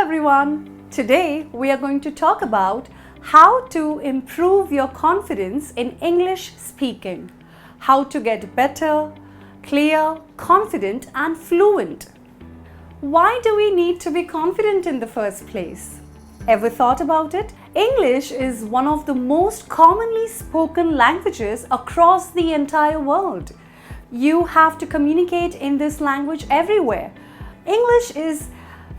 everyone. Today we are going to talk about how to improve your confidence in English speaking. How to get better, clear, confident and fluent. Why do we need to be confident in the first place? Ever thought about it? English is one of the most commonly spoken languages across the entire world. You have to communicate in this language everywhere. English is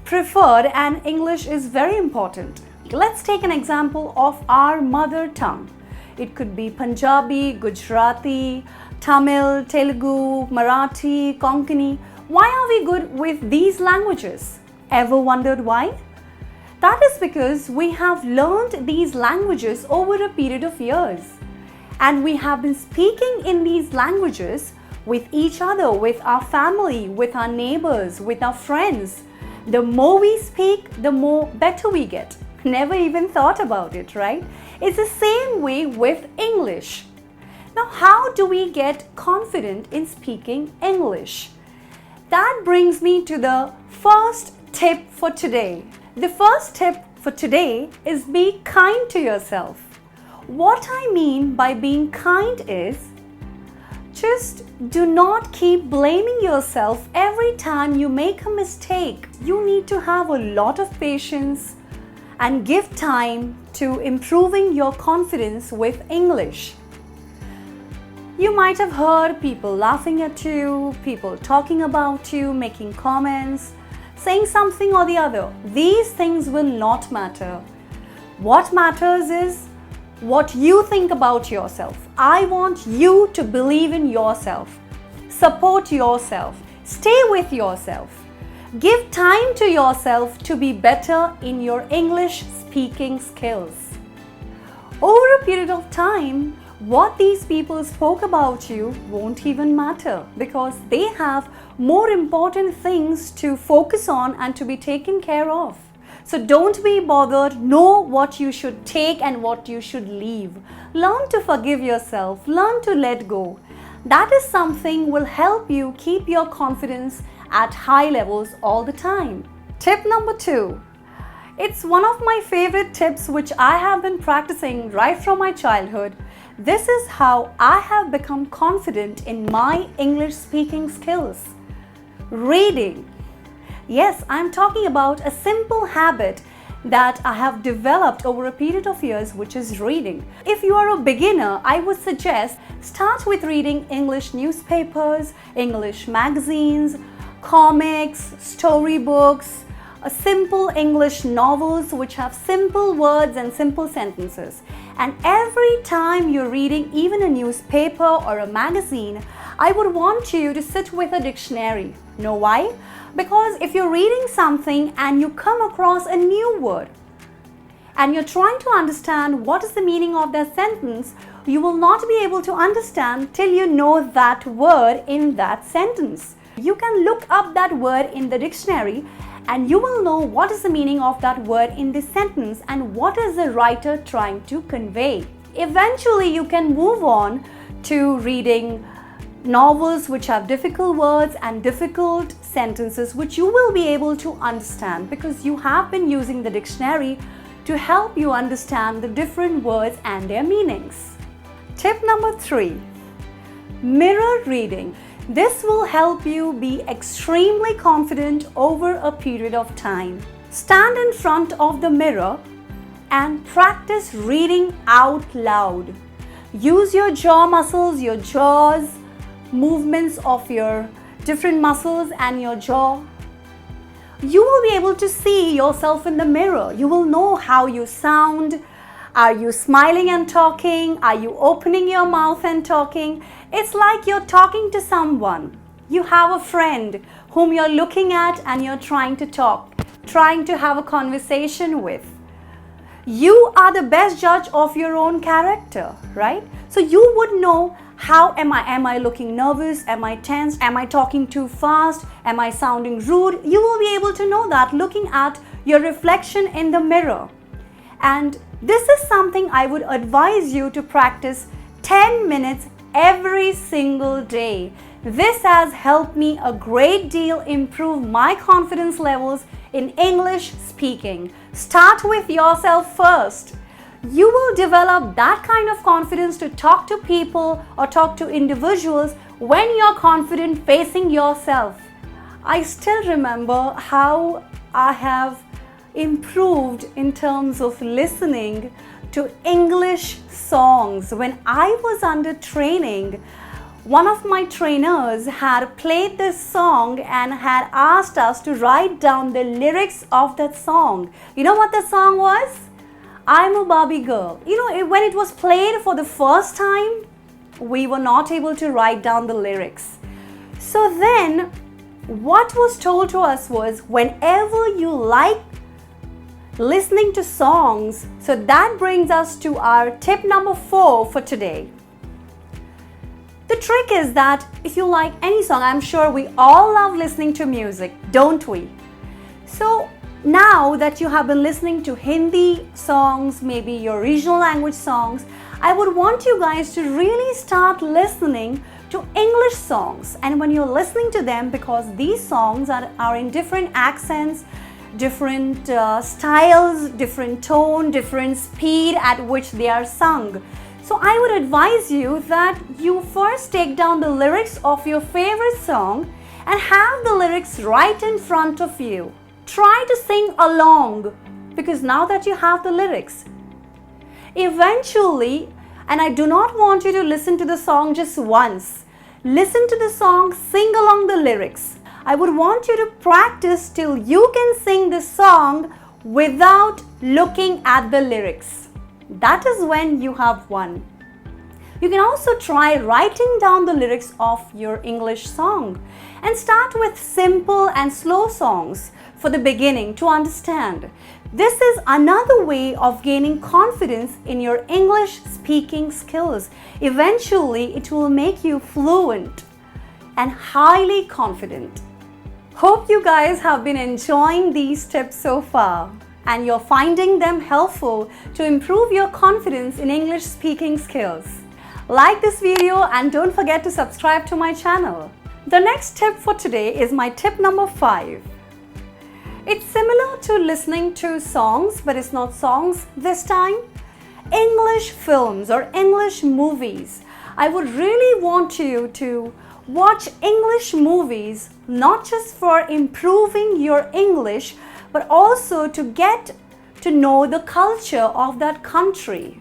preferred and English is very important. Let's take an example of our mother tongue. It could be Punjabi, Gujarati, Tamil, Telugu, Marathi, Konkani. Why are we good with these languages? Ever wondered why? That is because we have learned these languages over a period of years. And we have been speaking in these languages with each other, with our family, with our neighbors, with our friends. The more we speak, the more better we get. Never even thought about it, right? It's the same way with English. Now, how do we get confident in speaking English? That brings me to the first tip for today. The first tip for today is be kind to yourself. What I mean by being kind is just do not keep blaming yourself every time you make a mistake. You need to have a lot of patience and give time to improving your confidence with English. You might have heard people laughing at you, people talking about you, making comments, saying something or the other. These things will not matter. What matters is what you think about yourself. I want you to believe in yourself, support yourself, stay with yourself. Give time to yourself to be better in your English speaking skills. Over a period of time, what these people spoke about you won't even matter because they have more important things to focus on and to be taken care of. So don't be bothered. Know what you should take and what you should leave. Learn to forgive yourself. Learn to let go. That is something will help you keep your confidence at high levels all the time. Tip number 2. It's one of my favorite tips which I have been practicing right from my childhood. This is how I have become confident in my English speaking skills. Reading. Yes, I'm talking about a simple habit that I have developed over a period of years, which is reading. If you are a beginner, I would suggest start with reading English newspapers, English magazines, comics, storybooks, simple English novels which have simple words and simple sentences. And every time you're reading even a newspaper or a magazine, I would want you to sit with a dictionary. Know why? Because if you're reading something and you come across a new word and you're trying to understand what is the meaning of that sentence, you will not be able to understand till you know that word in that sentence. You can look up that word in the dictionary and you will know what is the meaning of that word in this sentence and what is the writer trying to convey. Eventually, you can move on to reading novels which have difficult words and difficult sentences which you will be able to understand because you have been using the dictionary to help you understand the different words and their meanings. Tip number 3. Mirror reading. This will help you be extremely confident over a period of time. Stand in front of the mirror and practice reading out loud. Use your jaw muscles, your jaws, movements of your different muscles and your jaw. You will be able to see yourself in the mirror. You will know how you sound. Are you smiling and talking? Are you opening your mouth and talking? It's like you're talking to someone. You have a friend whom you're looking at and you're trying to talk, trying to have a conversation with. You are the best judge of your own character, right? So you would know how am I looking nervous? Am I tense? Am I talking too fast? Am I sounding rude? You will be able to know that looking at your reflection in the mirror. And this is something I would advise you to practice 10 minutes every single day. This has helped me a great deal improve my confidence levels in English speaking. Start with yourself first. You will develop that kind of confidence to talk to people or talk to individuals when you're confident facing yourself. I still remember how I have improved in terms of listening to English songs. When I was under training, one of my trainers had played this song and had asked us to write down the lyrics of that song. You know what the song was? I'm a Barbie girl. When it was played for the first time, we were not able to write down the lyrics. So then, what was told to us was, whenever you like listening to songs, so that brings us to our tip number 4 for today. The trick is that if you like any song, I'm sure we all love listening to music, don't we? So now that you have been listening to Hindi songs, maybe your regional language songs, I would want you guys to really start listening to English songs. And when you're listening to them, because these songs are in different accents, different styles, different tone, different speed at which they are sung. So I would advise you that you first take down the lyrics of your favorite song and have the lyrics right in front of you. Try to sing along, because now that you have the lyrics, eventually, and I do not want you to listen to the song just once. Listen to the song, sing along the lyrics. I would want you to practice till you can sing the song without looking at the lyrics. That is when you have won. You can also try writing down the lyrics of your English song and start with simple and slow songs for the beginning to understand. This is another way of gaining confidence in your English speaking skills. Eventually, it will make you fluent and highly confident. Hope you guys have been enjoying these tips so far and you're finding them helpful to improve your confidence in English speaking skills. Like this video and don't forget to subscribe to my channel. The next tip for today is my tip number 5. It's similar to listening to songs, but it's not songs this time. English films or English movies. I would really want you to watch English movies, not just for improving your English, but also to get to know the culture of that country.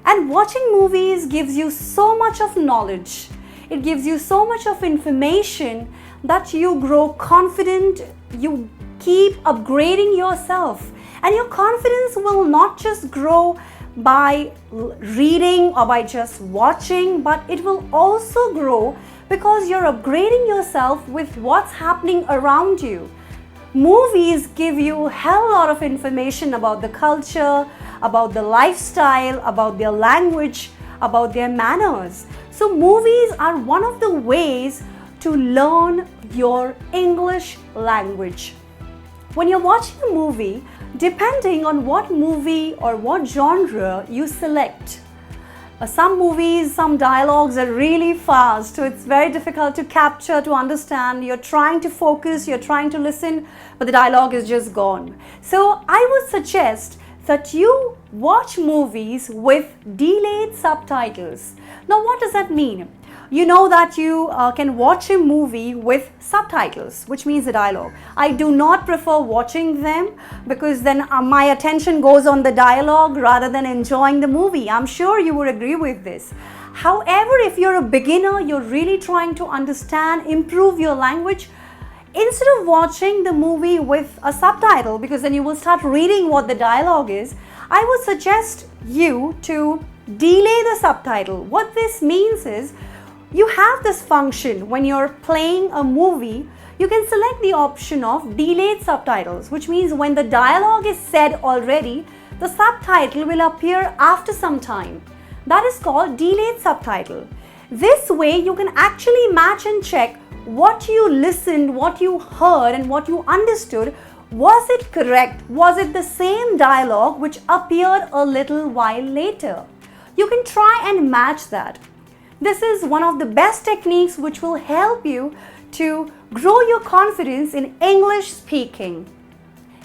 And watching movies gives you so much of knowledge. It gives you so much of information that you grow confident, you keep upgrading yourself. And your confidence will not just grow by reading or by just watching, but it will also grow because you're upgrading yourself with what's happening around you. Movies give you a hell lot of information about the culture, about the lifestyle, about their language, about their manners. So movies are one of the ways to learn your English language. When you're watching a movie, depending on what movie or what genre you select, some movies, some dialogues are really fast, so it's very difficult to capture, to understand. You're trying to focus, you're trying to listen, but the dialogue is just gone. So I would suggest that you watch movies with delayed subtitles. Now, what does that mean? You know that you can watch a movie with subtitles, which means the dialogue. I do not prefer watching them because then my attention goes on the dialogue rather than enjoying the movie. I'm sure you would agree with this. However, if you're a beginner, you're really trying to understand, improve your language, instead of watching the movie with a subtitle, because then you will start reading what the dialogue is, I would suggest you to delay the subtitle. What this means is, you have this function when you're playing a movie, you can select the option of delayed subtitles, which means when the dialogue is said already, the subtitle will appear after some time. That is called delayed subtitle. This way you can actually match and check what you listened, what you heard and what you understood. Was it correct? Was it the same dialogue which appeared a little while later? You can try and match that. This is one of the best techniques which will help you to grow your confidence in English speaking.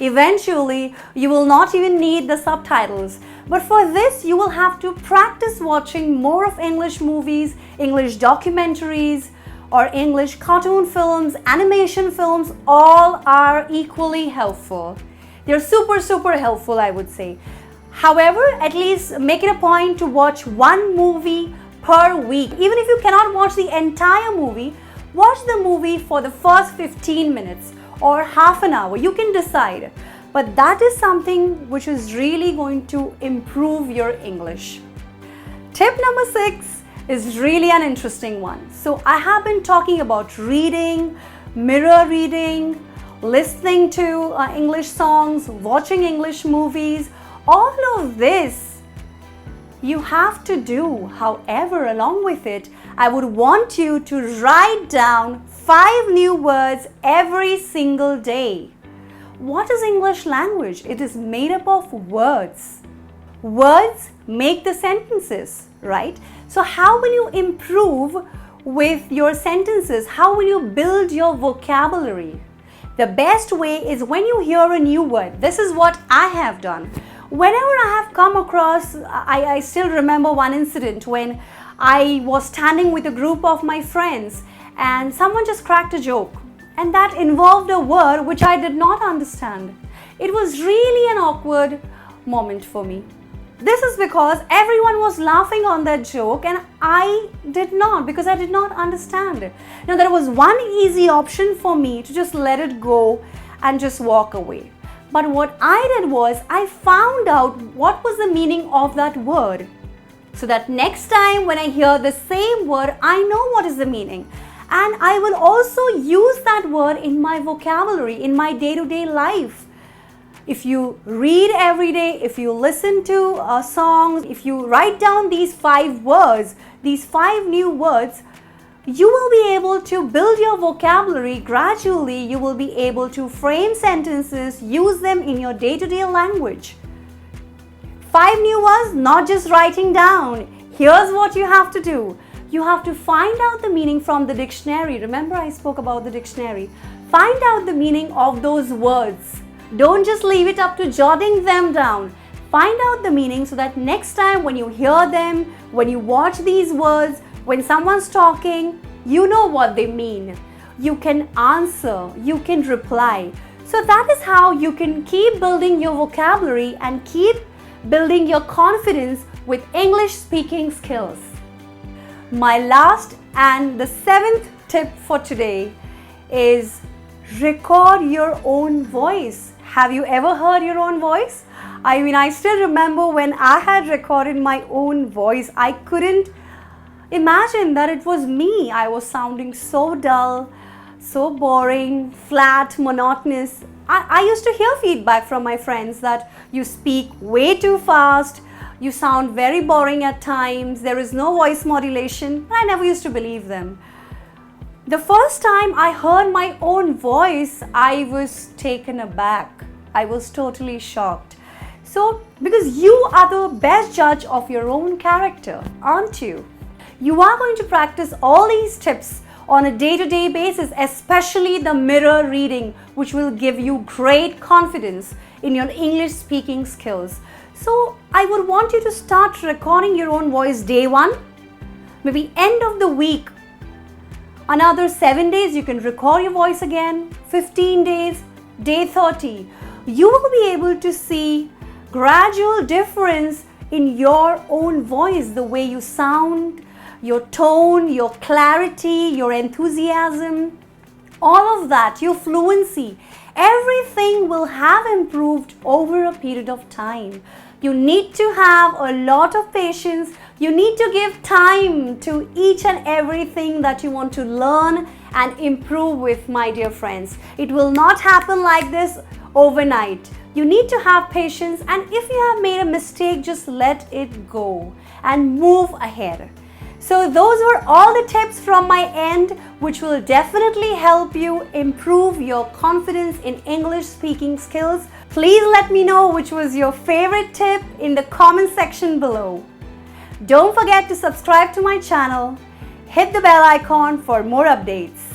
Eventually, you will not even need the subtitles. But for this, you will have to practice watching more of English movies, English documentaries, or English cartoon films, animation films. All are equally helpful. They're super helpful, I would say. However, at least make it a point to watch one movie per week. Even if you cannot watch the entire movie, watch the movie for the first 15 minutes or half an hour. You can decide. But that is something which is really going to improve your English. Tip number 6 is really an interesting one. So I have been talking about reading, mirror reading, listening to English songs, watching English movies. All of this you have to do. However, along with it, I would want you to write down 5 new words every single day. What is English language? It is made up of words. Words make the sentences, right? So how will you improve with your sentences? How will you build your vocabulary? The best way is when you hear a new word. This is what I have done. Whenever I have come across, I still remember one incident when I was standing with a group of my friends and someone just cracked a joke, and that involved a word which I did not understand. It was really an awkward moment for me. This is because everyone was laughing on that joke and I did not, because I did not understand. Now there was one easy option for me to just let it go and just walk away. But what I did was I found out what was the meaning of that word, so that next time when I hear the same word, I know what is the meaning. And I will also use that word in my vocabulary, in my day-to-day life. If you read every day, if you listen to songs, if you write down these 5 words, these 5 new words, you will be able to build your vocabulary. Gradually, you will be able to frame sentences, use them in your day-to-day language. 5 new words, not just writing down. Here's what you have to do. You have to find out the meaning from the dictionary. Remember, I spoke about the dictionary. Find out the meaning of those words. Don't just leave it up to jotting them down. Find out the meaning so that next time when you hear them, when you watch these words, when someone's talking, you know what they mean. You can answer, you can reply. So that is how you can keep building your vocabulary and keep building your confidence with English speaking skills. My last and the 7th tip for today is record your own voice. Have you ever heard your own voice? I mean, I still remember when I had recorded my own voice, I couldn't imagine that it was me. I was sounding so dull, so boring, flat, monotonous. I used to hear feedback from my friends that you speak way too fast, you sound very boring at times, there is no voice modulation. I never used to believe them. The first time I heard my own voice, I was taken aback. I was totally shocked. So, because you are the best judge of your own character, aren't you? You are going to practice all these tips on a day-to-day basis, especially the mirror reading, which will give you great confidence in your English speaking skills. So I would want you to start recording your own voice day 1, maybe end of the week. Another 7 days you can record your voice again, 15 days, day 30. You will be able to see gradual difference in your own voice, the way you sound, your tone, your clarity, your enthusiasm, all of that, your fluency, everything will have improved over a period of time. You need to have a lot of patience. You need to give time to each and everything that you want to learn and improve with, my dear friends. It will not happen like this overnight. You need to have patience, and if you have made a mistake, just let it go and move ahead. So those were all the tips from my end, which will definitely help you improve your confidence in English speaking skills. Please let me know which was your favorite tip in the comment section below. Don't forget to subscribe to my channel. Hit the bell icon for more updates.